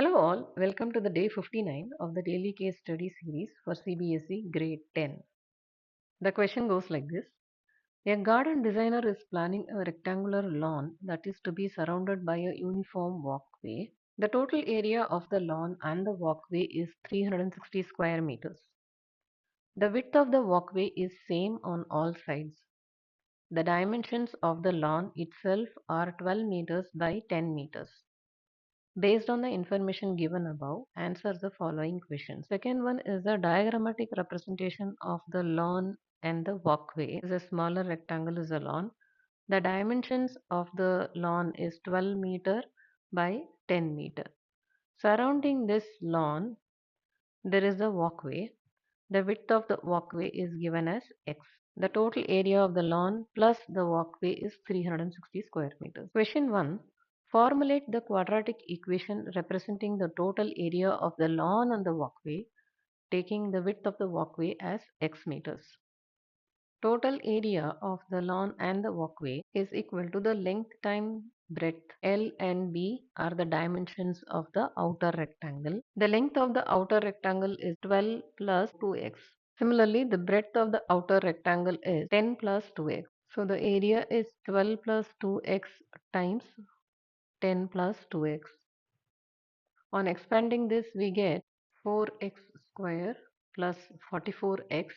Hello all, welcome to the day 59 of the daily case study series for CBSE grade 10. The question goes like this. A garden designer is planning a rectangular lawn that is to be surrounded by a uniform walkway. The total area of the lawn and the walkway is 360 square meters. The width of the walkway is same on all sides. The dimensions of the lawn itself are 12 meters by 10 meters. Based on the information given above, answer the following questions. Second one is a diagrammatic representation of the lawn and the walkway. Is a smaller rectangle is a lawn. The dimensions of the lawn is 12 meter by 10 meter. Surrounding this lawn, there is a walkway. The width of the walkway is given as x. The total area of the lawn plus the walkway is 360 square meters. Question 1. Formulate the quadratic equation representing the total area of the lawn and the walkway, taking the width of the walkway as x meters. Total area of the lawn and the walkway is equal to the length times breadth. L and B are the dimensions of the outer rectangle. The length of the outer rectangle is 12 plus 2x. Similarly, the breadth of the outer rectangle is 10 plus 2x. So the area is 12 plus 2x times 10 plus 2x. On expanding this, we get 4x square plus 44x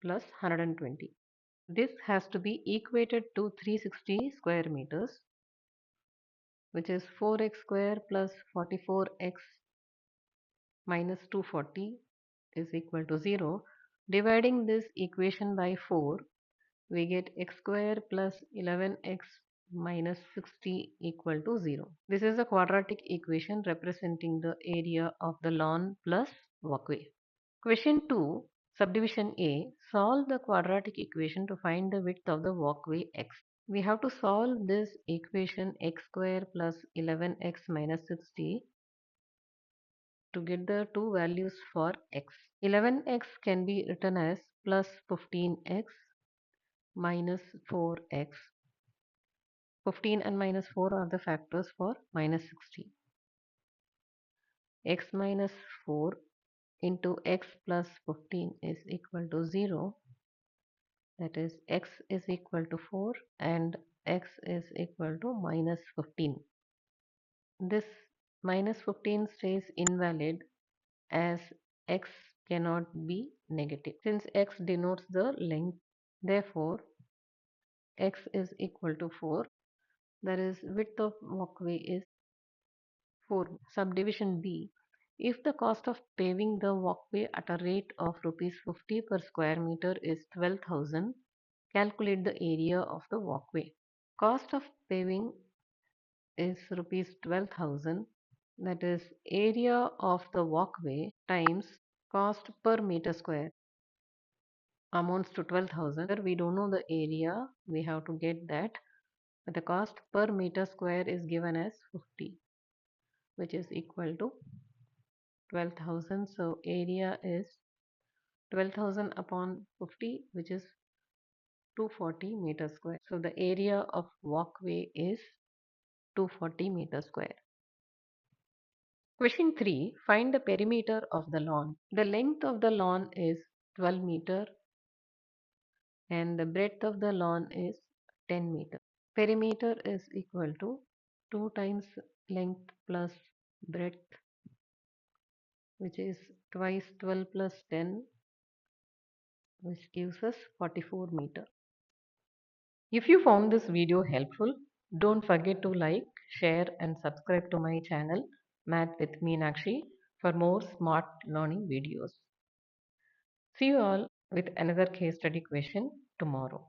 plus 120. This has to be equated to 360 square meters, which is 4x square plus 44x minus 240 is equal to 0. Dividing this equation by 4, we get x square plus 11x minus 60 equal to 0. This is a quadratic equation representing the area of the lawn plus walkway. Question 2, subdivision A. Solve the quadratic equation to find the width of the walkway x. We have to solve this equation x square plus 11x minus 60 to get the two values for x. 11x can be written as plus 15x minus 4x. 15 and minus 4 are the factors for minus 60. X minus 4 into x plus 15 is equal to 0. That is x is equal to 4 and x is equal to minus 15. This minus 15 stays invalid as x cannot be negative. Since x denotes the length, therefore x is equal to 4. That is width of walkway is 4. Subdivision B. If the cost of paving the walkway at a rate of rupees 50 per square meter is 12,000, calculate the area of the walkway. Cost of paving is rupees 12,000. That is area of the walkway times cost per meter square amounts to 12,000. We don't know the area, we have to get that. But the cost per meter square is given as 50, which is equal to 12,000. So area is 12,000 upon 50, which is 240 meter square. So the area of walkway is 240 meter square. Question 3. Find the perimeter of the lawn. The length of the lawn is 12 meter and the breadth of the lawn is 10 meter. Perimeter is equal to 2 times length plus breadth, which is twice 12 plus 10, which gives us 44 meter. If you found this video helpful, don't forget to like, share and subscribe to my channel Math with Meenakshi for more smart learning videos. See you all with another case study question tomorrow.